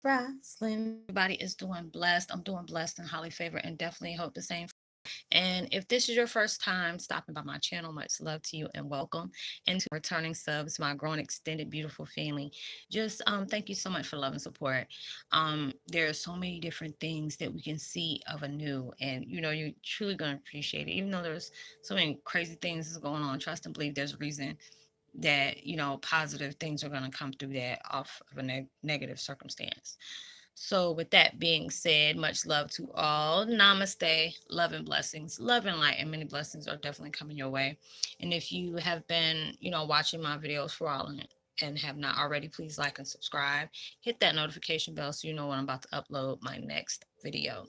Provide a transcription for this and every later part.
Roslynn. Everybody is doing blessed. I'm doing blessed and highly favored, and definitely hope the same. And if this is your first time stopping by my channel, much love to you and welcome. And to returning subs, my growing extended beautiful family, just thank you so much for love and support. There are so many different things that we can see of anew, and you're truly gonna appreciate it. Even though there's so many crazy things that's going on, trust and believe there's a reason that positive things are going to come through that off of a negative circumstance. So with that being said, much love to all. Namaste. Love and blessings. Love and light and many blessings are definitely coming your way. And if you have been watching my videos for all and have not already, please like and subscribe. Hit that notification bell so you know when I'm about to upload my next video.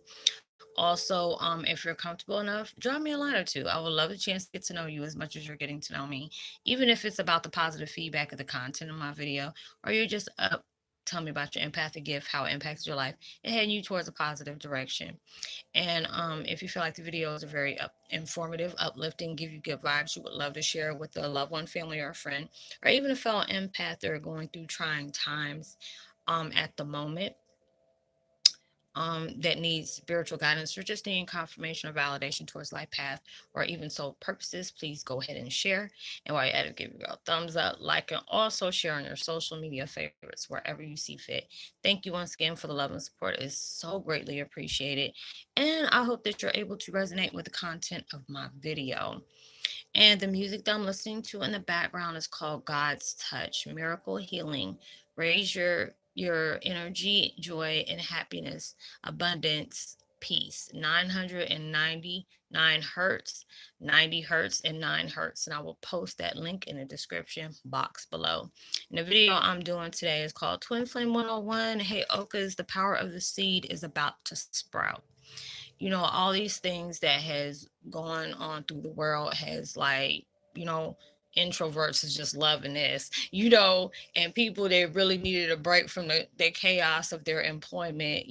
Also, if you're comfortable enough, drop me a line or two. I would love the chance to get to know you as much as you're getting to know me, even if it's about the positive feedback of the content of my video, or you're just up. Tell me about your empathic gift, how it impacted your life, and heading you towards a positive direction. And if you feel like the videos are very informative, uplifting, give you good vibes, you would love to share it with a loved one, family, or a friend, or even a fellow empath that are going through trying times at the moment, that needs spiritual guidance or just needing confirmation or validation towards life path or even soul purposes, please go ahead and share. And while you're at it, give it a thumbs up, like, and also share on your social media favorites wherever you see fit. Thank you once again for the love and support. It's so greatly appreciated. And I hope that you're able to resonate with the content of my video. And the music that I'm listening to in the background is called God's Touch, Miracle Healing. Raise your energy, joy, and happiness, abundance, peace. 999 hertz, 90 hertz, and 9 hertz. And I will post that link in the description box below. And the video I'm doing today is called Twin Flame 101. Heyokas, the power of the seed is about to sprout. All these things that has gone on through the world has, like, you know introverts is just loving this, and people that really needed a break from the chaos of their employment,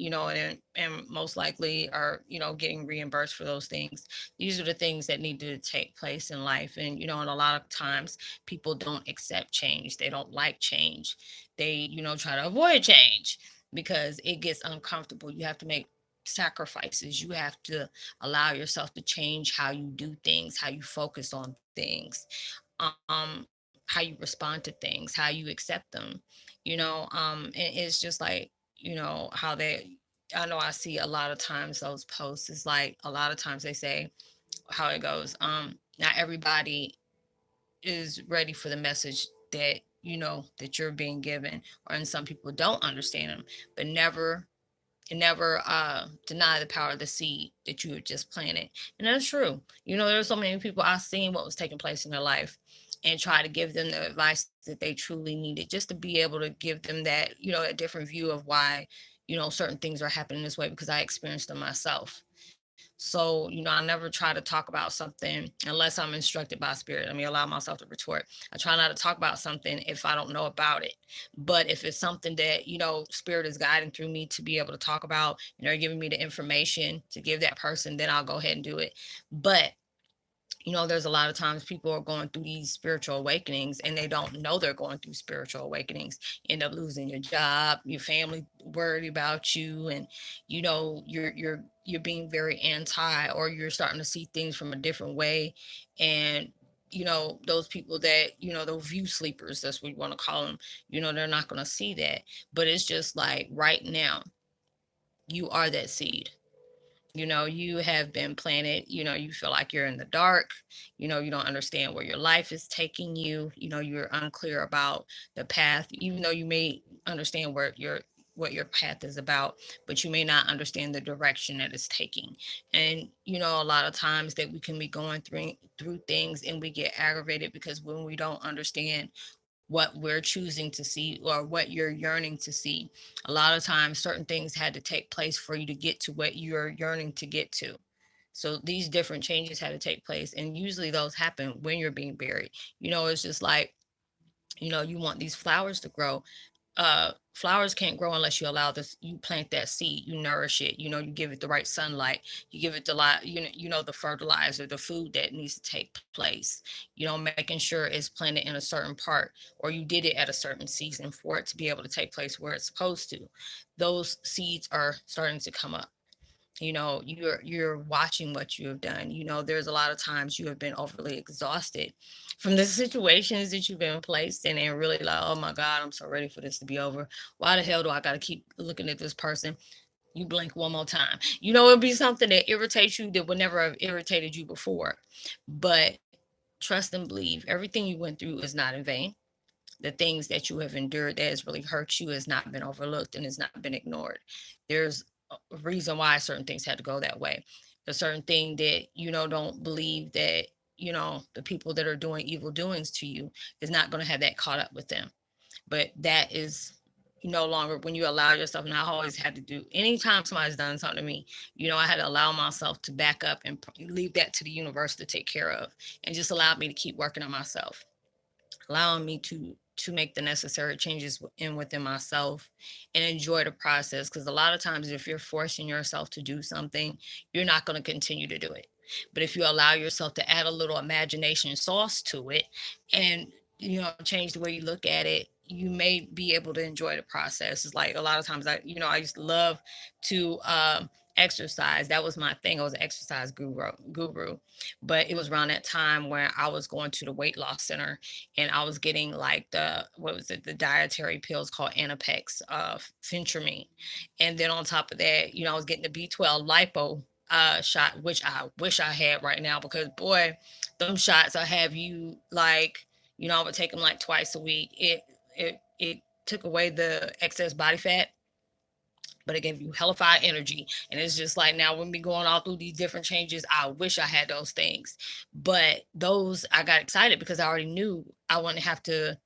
and most likely are, getting reimbursed for those things. These are the things that need to take place in life. And a lot of times people don't accept change. They don't like change. They, try to avoid change because it gets uncomfortable. You have to make sacrifices. You have to allow yourself to change how you do things, how you focus on things, how you respond to things, how you accept them. And it's just like, how they I know I see a lot of times those posts is like a lot of times they say how it goes. Not everybody is ready for the message that you're being given, or and some people don't understand them, but never deny the power of the seed that you have just planted. And that's true. There's so many people I've seen what was taking place in their life and try to give them the advice that they truly needed, just to be able to give them that, a different view of why, certain things are happening this way, because I experienced them myself. So, I never try to talk about something unless I'm instructed by spirit. Let me allow myself to retort. I try not to talk about something if I don't know about it. But if it's something that, spirit is guiding through me to be able to talk about, and they're giving me the information to give that person, then I'll go ahead and do it. But there's a lot of times people are going through these spiritual awakenings and they don't know they're going through spiritual awakenings. End up losing your job, your family worried about you, and you're being very anti, or you're starting to see things from a different way. And those people that, those view sleepers, that's what we want to call them, they're not going to see that. But it's just like right now, you are that seed. You have been planted. You feel like you're in the dark. You don't understand where your life is taking you. You're unclear about the path, even though you may understand what your path is about, but you may not understand the direction that it's taking. And a lot of times that we can be going through things and we get aggravated because when we don't understand what we're choosing to see or what you're yearning to see, a lot of times certain things had to take place for you to get to what you're yearning to get to. So these different changes had to take place, and usually those happen when you're being buried. It's just like, you want these flowers to grow. Flowers can't grow unless you allow this, you plant that seed, you nourish it, you give it the right sunlight, you give it the light, the fertilizer, the food that needs to take place, making sure it's planted in a certain part, or you did it at a certain season for it to be able to take place where it's supposed to. Those seeds are starting to come up. You're watching what you have done. There's a lot of times you have been overly exhausted from the situations that you've been placed in, and really like, oh my God, I'm so ready for this to be over. Why the hell do I got to keep looking at this person? You blink one more time. It'll be something that irritates you that would never have irritated you before. But trust and believe everything you went through is not in vain. The things that you have endured that has really hurt you has not been overlooked and has not been ignored. There's a reason why certain things had to go that way. A certain thing that don't believe that the people that are doing evil doings to you is not going to have that caught up with them. But that is no longer when you allow yourself. And I always had to do, anytime somebody's done something to me, I had to allow myself to back up and leave that to the universe to take care of, and just allow me to keep working on myself, allowing me to make the necessary changes within myself and enjoy the process. Because a lot of times if you're forcing yourself to do something, you're not going to continue to do it. But if you allow yourself to add a little imagination sauce to it, and change the way you look at it, you may be able to enjoy the process. It's like a lot of times I used to love to exercise. That was my thing. I was an exercise guru. But it was around that time where I was going to the weight loss center, and I was getting like the dietary pills called Anapex, Phentermine. And then on top of that, I was getting the B12 lipo shot, which I wish I had right now, because boy, them shots I have you like, I would take them like twice a week. It took away the excess body fat, but it gave you hellified energy. And it's just like, now when we going all through these different changes, I wish I had those things. But those, I got excited because I already knew I wouldn't have to,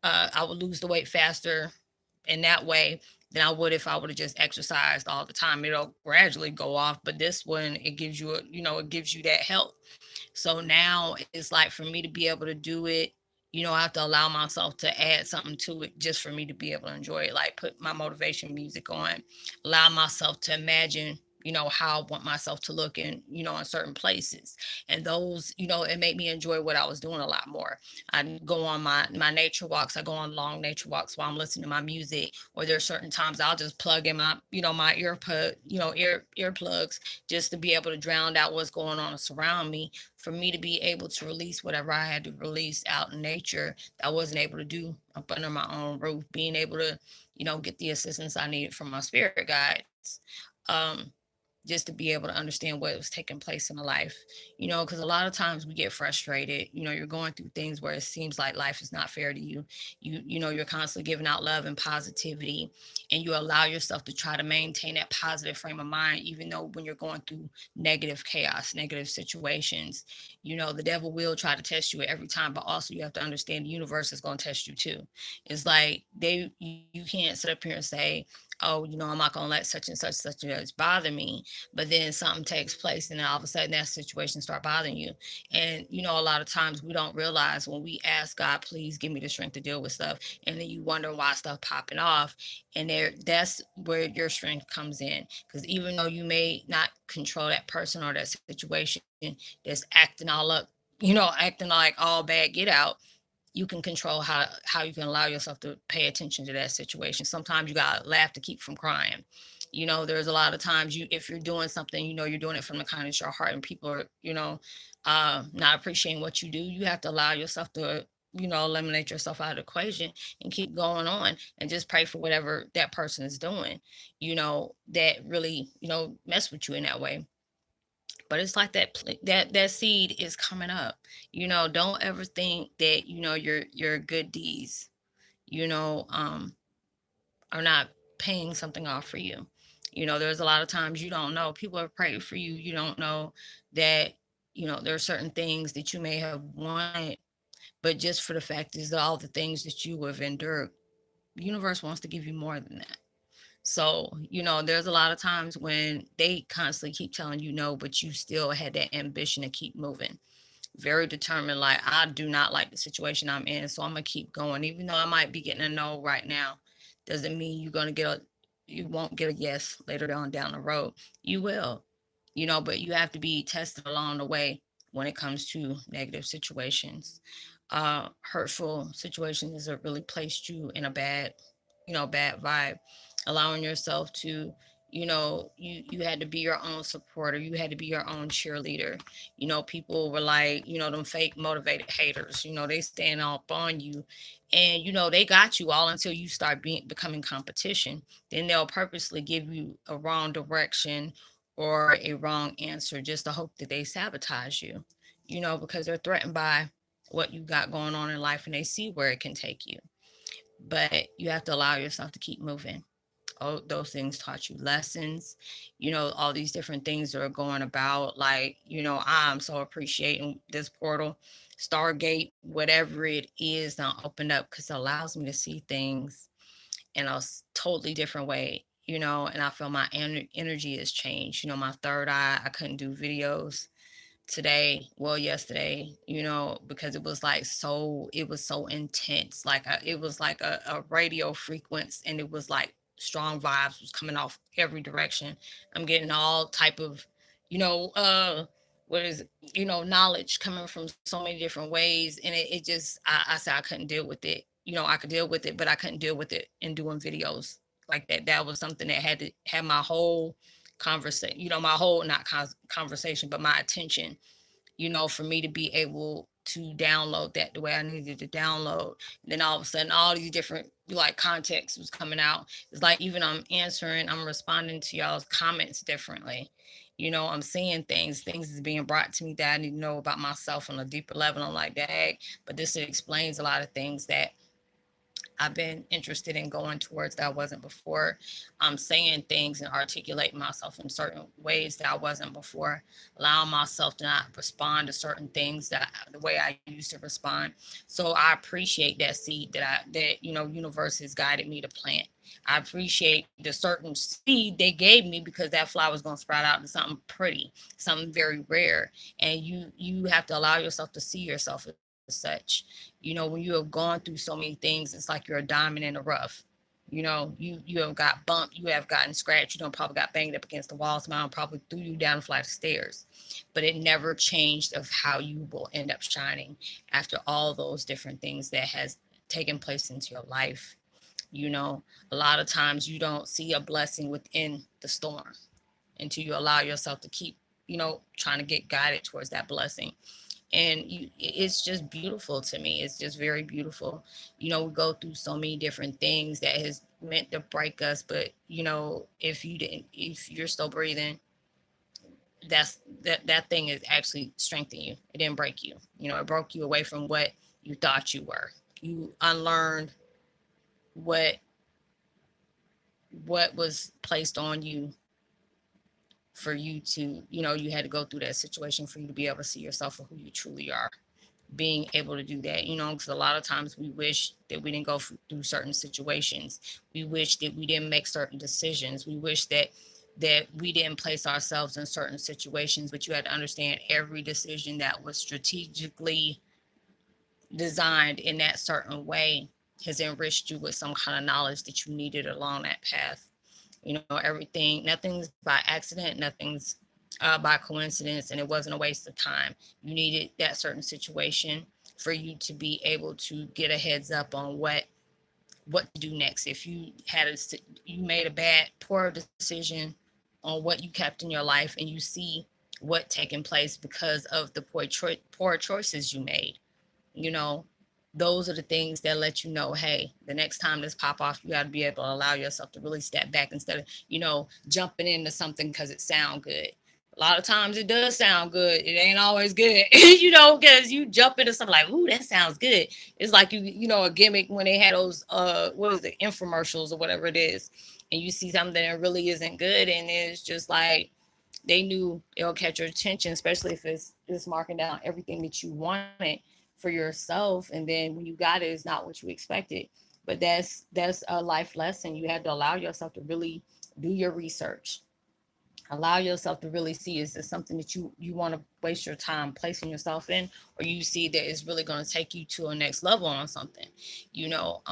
I would lose the weight faster in that way than I would if I would have just exercised all the time. It'll gradually go off, but this one, it gives you it gives you that help. So now it's like, for me to be able to do it, I have to allow myself to add something to it just for me to be able to enjoy it. Like put my motivation music on, allow myself to imagine, how I want myself to look in certain places. And those, it made me enjoy what I was doing a lot more. I go on my nature walks. I go on long nature walks while I'm listening to my music, or there's certain times I'll just plug in my earplugs, just to be able to drown out what's going on around me, for me to be able to release whatever I had to release out in nature that I wasn't able to do up under my own roof, being able to, get the assistance I needed from my spirit guides. Um, just to be able to understand what was taking place in my life, because a lot of times we get frustrated. You're going through things where it seems like life is not fair to you. You're constantly giving out love and positivity, and you allow yourself to try to maintain that positive frame of mind, even though when you're going through negative chaos, negative situations, the devil will try to test you every time, but also you have to understand the universe is going to test you too. It's like you can't sit up here and say, oh, I'm not going to let such and such bother me. But then something takes place, and then all of a sudden that situation start bothering you. And, a lot of times we don't realize when we ask God, please give me the strength to deal with stuff. And then you wonder why stuff popping off. And that's where your strength comes in. Because even though you may not control that person or that situation that's acting all up, acting like all bad get out, you can control how you can allow yourself to pay attention to that situation. Sometimes you gotta laugh to keep from crying. There's a lot of times if you're doing something, you're doing it from the kindness of your heart, and people are, not appreciating what you do. You have to allow yourself to, eliminate yourself out of the equation and keep going on, and just pray for whatever that person is doing, that really, mess with you in that way. But it's like that seed is coming up. Don't ever think that your good deeds, you know um are not paying something off for you. There's a lot of times you don't know, people have prayed for you, you don't know that there are certain things that you may have wanted, but just for the fact is that all the things that you have endured, the universe wants to give you more than that. So, there's a lot of times when they constantly keep telling you no, but you still had that ambition to keep moving. very determined. Like, I do not like the situation I'm in, so I'm gonna keep going, even though I might be getting a no right now. Doesn't mean you won't get a yes later on down the road. You will, but you have to be tested along the way when it comes to negative situations, hurtful situations that really placed you in a bad vibe, allowing yourself to, you had to be your own supporter. You had to be your own cheerleader. People were like, them fake motivated haters, they stand up on you, and they got you all until you start becoming competition. Then they'll purposely give you a wrong direction or a wrong answer just to hope that they sabotage you, because they're threatened by what you got going on in life, and they see where it can take you. But you have to allow yourself to keep moving. Oh, those things taught you lessons, all these different things that are going about. Like, I'm so appreciating this portal, Stargate, whatever it is now opened up, because it allows me to see things in a totally different way, and I feel my energy has changed. My third eye, I couldn't do videos today, well, yesterday, because it was so intense. Like, it was like a radio frequency, and it was like strong vibes was coming off every direction. I'm getting all type of, you know what is it, knowledge coming from so many different ways, and it just, I said I couldn't deal with it. I could deal with it, but I couldn't deal with it in doing videos like that. That was something that had to have my whole conversation, my whole, not conversation, but my attention, for me to be able to download that the way I needed to download. And then all of a sudden, all these different like context was coming out. It's like, even I'm responding to y'all's comments differently. I'm seeing things is being brought to me that I need to know about myself on a deeper level. I'm like, dang, but this explains a lot of things that I've been interested in going towards that I wasn't before. I'm saying things and articulating myself in certain ways that I wasn't before, allowing myself to not respond to certain things the way I used to respond. So I appreciate that seed that universe has guided me to plant. I appreciate the certain seed they gave me, because that flower was going to sprout out into something pretty, something very rare. And you have to allow yourself to see yourself as such. When you have gone through so many things, it's like you're a diamond in the rough. You have got bumped, you have gotten scratched, probably got banged up against the wall, somehow probably threw you down a flight of stairs, but it never changed of how you will end up shining after all those different things that has taken place into your life. A lot of times you don't see a blessing within the storm until you allow yourself to keep, trying to get guided towards that blessing. And it's just beautiful to me. It's just very beautiful. We go through so many different things that has meant to break us, but if you're still breathing, that thing is actually strengthening you. It didn't break you. It broke you away from what you thought you were. You unlearned what was placed on you for you to, you had to go through that situation for you to be able to see yourself for who you truly are. Being able to do that, because a lot of times we wish that we didn't go through certain situations. We wish that we didn't make certain decisions. We wish that we didn't place ourselves in certain situations. But you had to understand, every decision that was strategically designed in that certain way has enriched you with some kind of knowledge that you needed along that path. Everything, nothing's by accident, nothing's by coincidence, and it wasn't a waste of time. You needed that certain situation for you to be able to get a heads up on what to do next. If you made a poor decision on what you kept in your life, and you see what taking place because of the poor choices you made, you know those are the things that let you know, hey, the next time this pop off, you got to be able to allow yourself to really step back instead of jumping into something because it sound good. A lot of times it does sound good, it ain't always good. Because you jump into something like, ooh, that sounds good. It's like a gimmick when they had those what is it, infomercials or whatever it is, and you see something that really isn't good, and it's just like they knew it'll catch your attention, especially if it's marking down everything that you wanted for yourself, and then when you got it, it's not what you expected. But that's a life lesson. You have to allow yourself to really do your research, Allow yourself to really see, is this something that you want to waste your time placing yourself in, or you see that it's really going to take you to a next level on something, you know.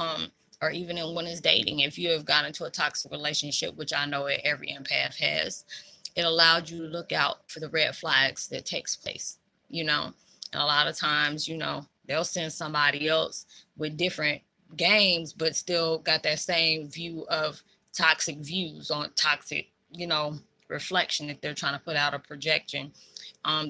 Or even in when it's dating, if you have gotten into a toxic relationship, which I know every empath has, it allowed you to look out for the red flags that takes place, you know. And a lot of times, you know, they'll send somebody else with different games but still got that same view of toxic views on toxic, you know, reflection that they're trying to put out, a projection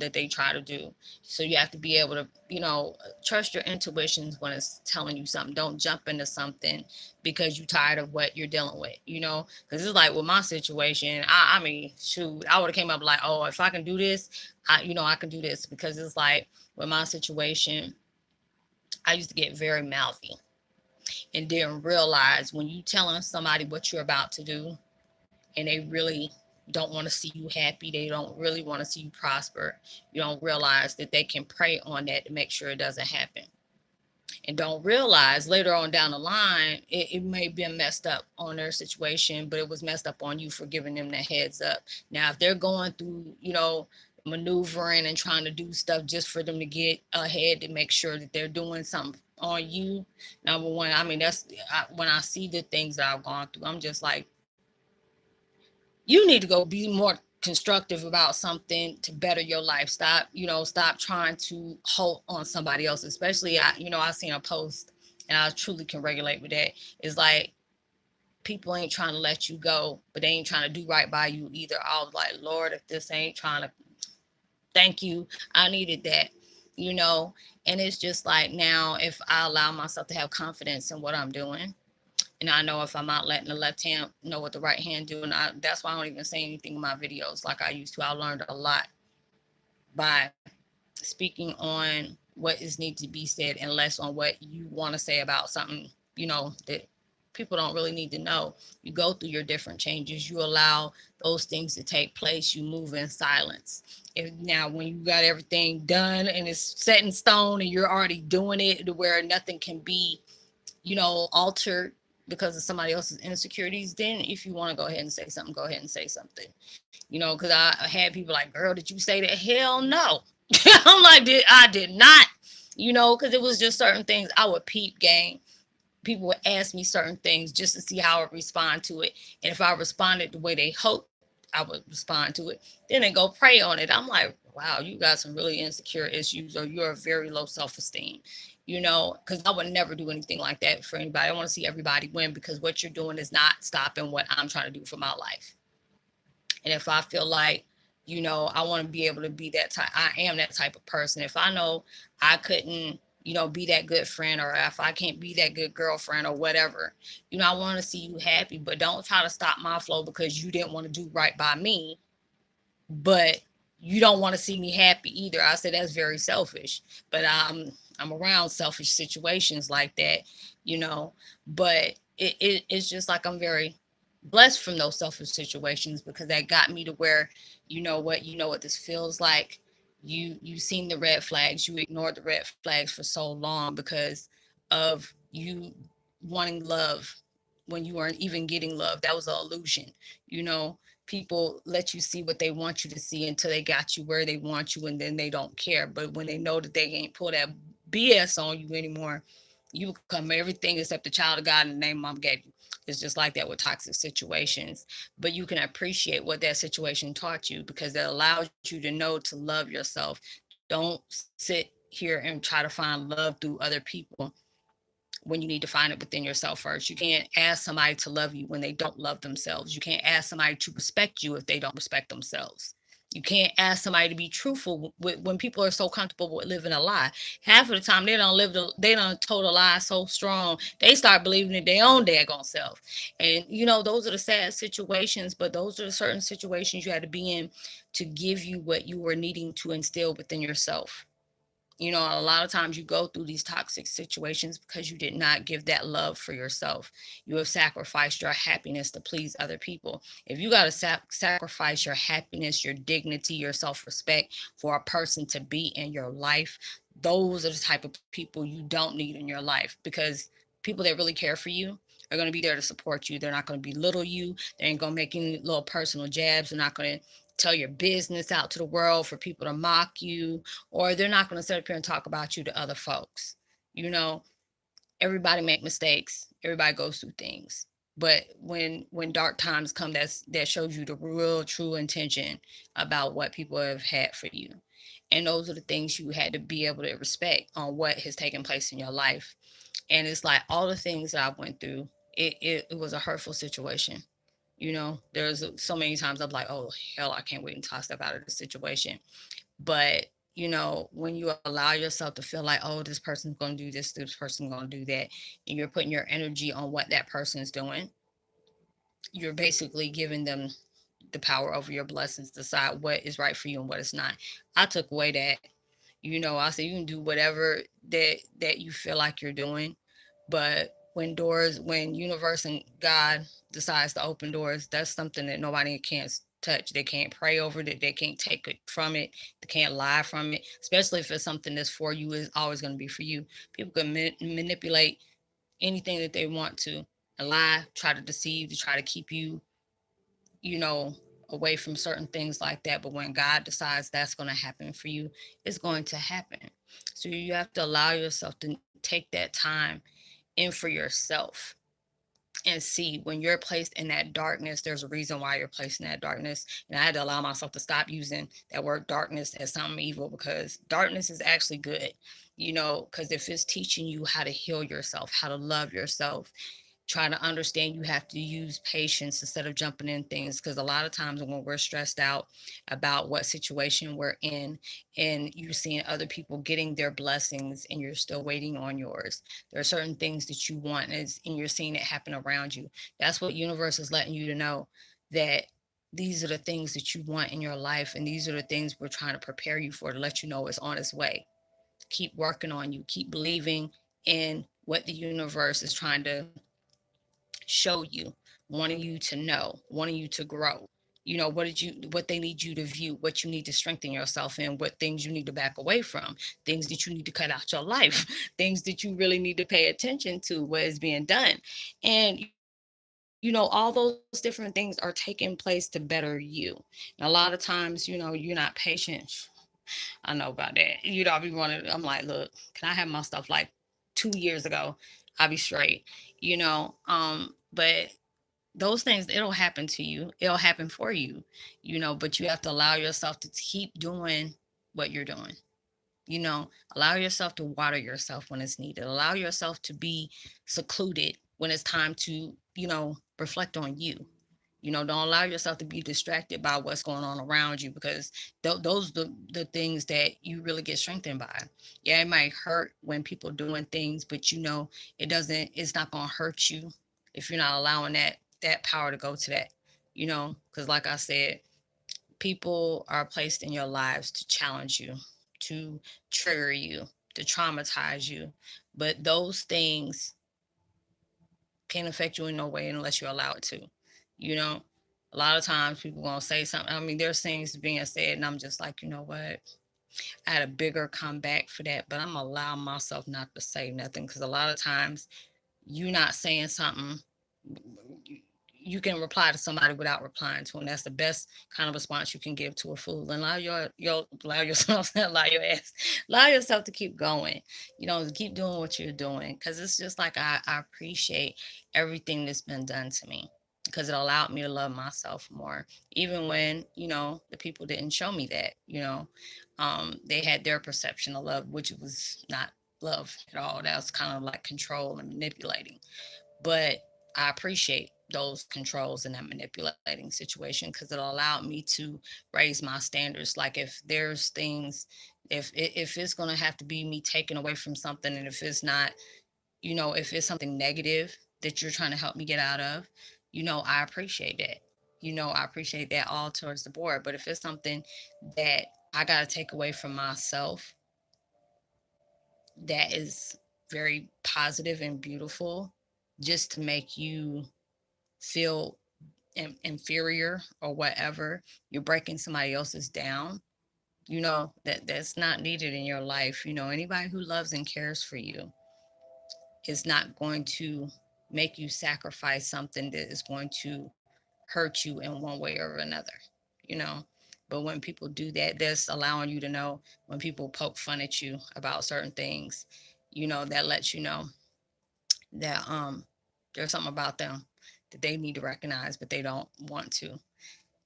that they try to do. So you have to be able to, you know, trust your intuitions when it's telling you something. Don't jump into something because you're tired of what you're dealing with, you know. Because it's like with my situation, I mean, shoot, I would have came up like, oh, if I can do this, you know, I can do this. Because it's like with my situation, I used to get very mouthy and didn't realize when you telling somebody what you're about to do and they really don't want to see you happy, they don't really want to see you prosper, you don't realize that they can prey on that to make sure it doesn't happen. And don't realize later on down the line, it may have been messed up on their situation, but it was messed up on you for giving them the heads up. Now, if they're going through, you know, maneuvering and trying to do stuff just for them to get ahead to make sure that they're doing something on you, number one, I mean, when I see the things that I've gone through, I'm just like, you need to go be more constructive about something to better your life. Stop, you know, stop trying to hold on somebody else. Especially, you know, I seen a post and I truly can regulate with that. It's like people ain't trying to let you go, but they ain't trying to do right by you either. I was like, Lord, if this ain't trying to, thank you, I needed that, you know. And it's just like now, if I allow myself to have confidence in what I'm doing, and I know if I'm not letting the left hand know what the right hand do, and that's why I don't even say anything in my videos like I used to. I learned a lot by speaking on what is need to be said and less on what you want to say about something, you know, that people don't really need to know. You go through your different changes. You allow those things to take place. You move in silence. If now when you got everything done and it's set in stone and you're already doing it to where nothing can be, you know, altered because of somebody else's insecurities, then if you want to go ahead and say something, go ahead and say something. You know, because I had people like, girl, did you say that? Hell no. I'm like, I did not, you know, because it was just certain things I would peep game. People would ask me certain things just to see how I would respond to it. And if I responded the way they hoped I would respond to it, then they go pray on it. I'm like, wow, you got some really insecure issues or you're very low self-esteem, you know, because I would never do anything like that for anybody. I want to see everybody win because what you're doing is not stopping what I'm trying to do for my life. And if I feel like, you know, I want to be able to be that type, I am that type of person. If I know I couldn't, you know, be that good friend, or if I can't be that good girlfriend or whatever, you know, I want to see you happy, but don't try to stop my flow because you didn't want to do right by me, but you don't want to see me happy either. I said that's very selfish, but I'm around selfish situations like that, you know. But it's just like I'm very blessed from those selfish situations because that got me to where, you know what this feels like. You've seen the red flags, you ignored the red flags for so long because of you wanting love when you weren't even getting love. That was an illusion, you know. People let you see what they want you to see until they got you where they want you, and then they don't care. But when they know that they ain't pull that BS on you anymore, you become everything except the child of God in the name mom gave you. It's just like that with toxic situations. But you can appreciate what that situation taught you because it allows you to know to love yourself. Don't sit here and try to find love through other people when you need to find it within yourself first. You can't ask somebody to love you when they don't love themselves. You can't ask somebody to respect you if they don't respect themselves. You can't ask somebody to be truthful when people are so comfortable with living a lie. Half of the time they don't told a lie so strong they start believing in their own daggone self. And you know those are the sad situations, but those are the certain situations you had to be in to give you what you were needing to instill within yourself. You know, a lot of times you go through these toxic situations because you did not give that love for yourself. You have sacrificed your happiness to please other people. If you got to sacrifice your happiness, your dignity, your self respect for a person to be in your life, those are the type of people you don't need in your life because People that really care for you are going to be there to support you. They're not going to belittle you. They ain't going to make any little personal jabs. They're not going to tell your business out to the world for people to mock you, or they're not going to sit up here and talk about you to other folks. You know, everybody make mistakes. Everybody goes through things. But when dark times come, that shows you the real true intention about what people have had for you. And those are the things you had to be able to respect on what has taken place in your life. And it's like all the things that I went through, it was a hurtful situation. You know, there's so many times I'm like, oh hell, I can't wait until I step out of this situation. But you know, when you allow yourself to feel like, oh, this person's going to do this person's going to do that, and you're putting your energy on what that person is doing, you're basically giving them the power over your blessings to decide what is right for you and what is not. I took away that. You know, I said you can do whatever that you feel like you're doing, but when universe and God decides to open doors, that's something that nobody can touch. They can't pray over it. They can't take it from it. They can't lie from it. Especially if it's something that's for you, is always going to be for you. People can manipulate anything that they want to, and lie, try to deceive, to try to keep you, you know, away from certain things like that. But when God decides that's going to happen for you, it's going to happen. So you have to allow yourself to take that time in for yourself and see when you're placed in that darkness, there's a reason why you're placed in that darkness. And I had to allow myself to stop using that word darkness as something evil, because darkness is actually good, you know, because if it's teaching you how to heal yourself, how to love yourself, try to understand you have to use patience instead of jumping in things, because a lot of times when we're stressed out about what situation we're in and you're seeing other people getting their blessings and you're still waiting on yours, there are certain things that you want, and you're seeing it happen around you. That's what universe is letting you to know, that these are the things that you want in your life, and these are the things we're trying to prepare you for, to let you know it's on its way. Keep working on you, keep believing in what the universe is trying to show you, wanting you to know, wanting you to grow. You know, what they need you to view, what you need to strengthen yourself in, what things you need to back away from, things that you need to cut out your life, things that you really need to pay attention to, what is being done. And all those different things are taking place to better you. And a lot of times, you're not patient. I know about that. I'll be wanting, I'm like, look, can I have my stuff like 2 years ago? I'll be straight, but those things, it'll happen to you. It'll happen for you, but you have to allow yourself to keep doing what you're doing. Allow yourself to water yourself when it's needed. Allow yourself to be secluded when it's time to, reflect on you. Don't allow yourself to be distracted by what's going on around you, because those are the things that you really get strengthened by. Yeah, it might hurt when people doing things, but it's not going to hurt you if you're not allowing that power to go to that, because like I said, people are placed in your lives to challenge you, to trigger you, to traumatize you. But those things can't affect you in no way unless you allow it to. You know, a lot of times people gonna say something. I mean, there's things being said, and I'm just like, you know what? I had a bigger comeback for that, but I'm allowing myself not to say nothing, because a lot of times you not saying something, you can reply to somebody without replying to them. That's the best kind of response you can give to a fool. And allow yourself, allow yourself to keep going. To keep doing what you're doing, because it's just like I appreciate everything that's been done to me, because it allowed me to love myself more, even when the people didn't show me that. They had their perception of love, which was not love at all. That was kind of like control and manipulating. But I appreciate those controls and that manipulating situation, because it allowed me to raise my standards. Like if there's things, if it's gonna have to be me taken away from something, and if it's not, if it's something negative that you're trying to help me get out of, I appreciate that. I appreciate that all towards the board. But if it's something that I gotta take away from myself, that is very positive and beautiful, just to make you feel inferior or whatever, you're breaking somebody else's down, that's not needed in your life. Anybody who loves and cares for you, is not going to make you sacrifice something that is going to hurt you in one way or another, you know. But when people do that, that's allowing you to know when people poke fun at you about certain things, that lets you know that there's something about them that they need to recognize, but they don't want to,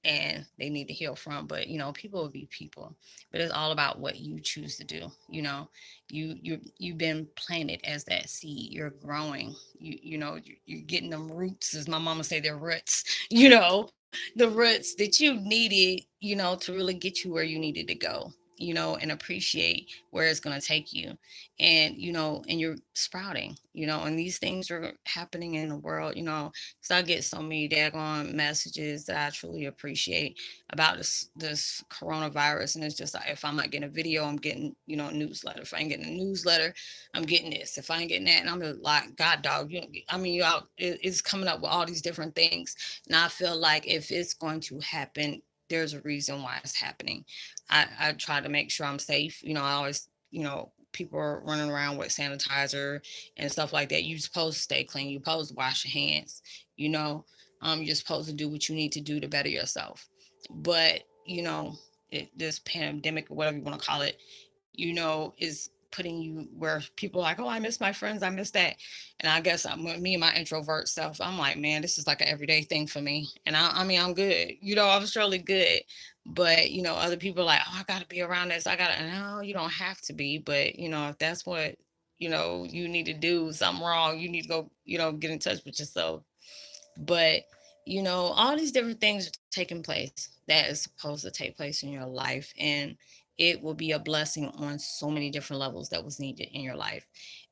and they need to heal from. But people will be people, but it's all about what you choose to do. You've been planted as that seed. You're growing. You're getting them roots, as my mama say, they're roots. The roots that you needed, to really get you where you needed to go. And appreciate where it's going to take you. And you're sprouting, and these things are happening in the world, because I get so many daggone messages that I truly appreciate about this coronavirus. And it's just like, if I'm not getting a video, I'm getting, a newsletter. If I ain't getting a newsletter, I'm getting this. If I ain't getting that, and I'm like, God, dog, I mean, it's coming up with all these different things. And I feel like if it's going to happen, there's a reason why it's happening. I try to make sure I'm safe. I always, people are running around with sanitizer and stuff like that. You're supposed to stay clean. You're supposed to wash your hands. You know, you're supposed to do what you need to do to better yourself. But this pandemic or whatever you want to call it, is putting you where people are like, oh, I miss my friends, I miss that. And I guess me and my introvert self, I'm like, man, this is like an everyday thing for me. And I mean, I'm good. I'm surely good. But other people are like, oh, I gotta be around this. I gotta. No, you don't have to be. But if that's what you need to do, something wrong, you need to go, get in touch with yourself. But all these different things are taking place that is supposed to take place in your life, and it will be a blessing on so many different levels that was needed in your life,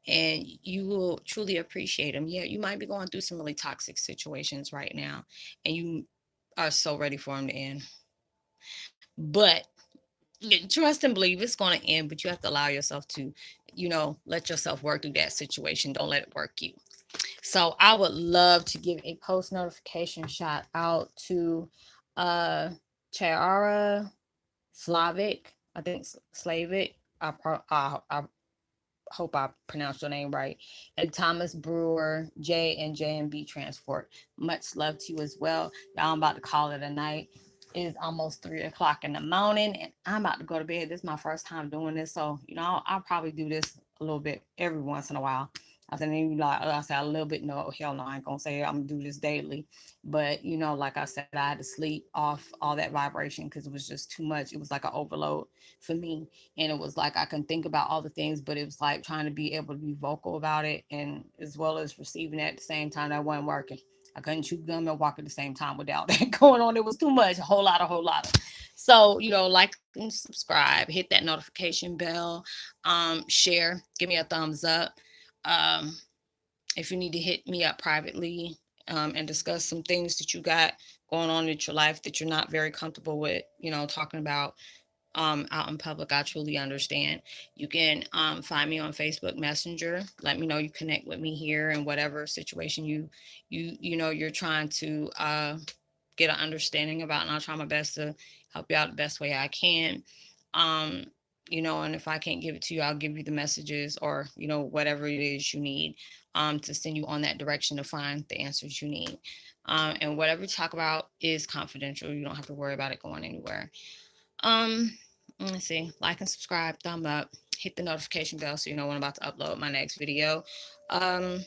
and you will truly appreciate them. Yeah, you might be going through some really toxic situations right now, and you are so ready for them to end. But trust and believe it's going to end, but you have to allow yourself to, let yourself work through that situation. Don't let it work you. So I would love to give a post notification shout out to uh Chiara Slavic. I think Slavic. I hope I pronounced your name right. And Thomas Brewer, J and J&B Transport. Much love to you as well. Y'all, I'm about to call it a night. It is almost 3 o'clock in the morning, and I'm about to go to bed. This is my first time doing this, so I'll probably do this a little bit every once in a while. I said, like I said, a little bit. No, hell no, I ain't gonna say I'm gonna do this daily. But like I said, I had to sleep off all that vibration because it was just too much. It was like an overload for me, and it was like I can think about all the things, but it was like trying to be able to be vocal about it, and as well as receiving it at the same time. That wasn't working. I couldn't chew gum and walk at the same time without that going on. It was too much, a whole lot. So, like and subscribe, hit that notification bell, share, give me a thumbs up. Um, if you need to hit me up privately, and discuss some things that you got going on in your life that you're not very comfortable with, talking about out in public, I truly understand. You can find me on Facebook Messenger. Let me know you connect with me here in whatever situation you're trying to get an understanding about, and I'll try my best to help you out the best way I can. Um, and if I can't give it to you, I'll give you the messages, or whatever it is you need, to send you on that direction to find the answers you need. And whatever we talk about is confidential. You don't have to worry about it going anywhere. Um, let's see. Like and subscribe, thumb up, hit the notification bell so you know when I'm about to upload my next video. Um,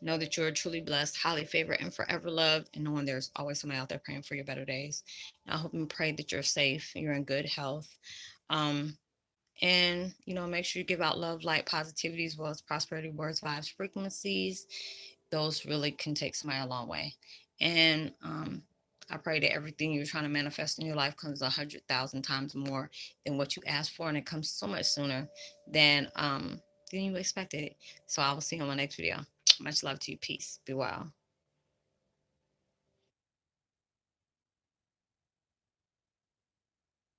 know that you're truly blessed, highly favored, and forever loved, and knowing there's always somebody out there praying for your better days. And I hope and pray that you're safe, you're in good health. Um, and make sure you give out love, light, positivity, as well as prosperity words, vibes, frequencies. Those really can take somebody a long way. And I pray that everything you're trying to manifest in your life comes 100,000 times more than what you asked for, and it comes so much sooner than you expected it. So I will see you on my next video. Much love to you. Peace. Be well.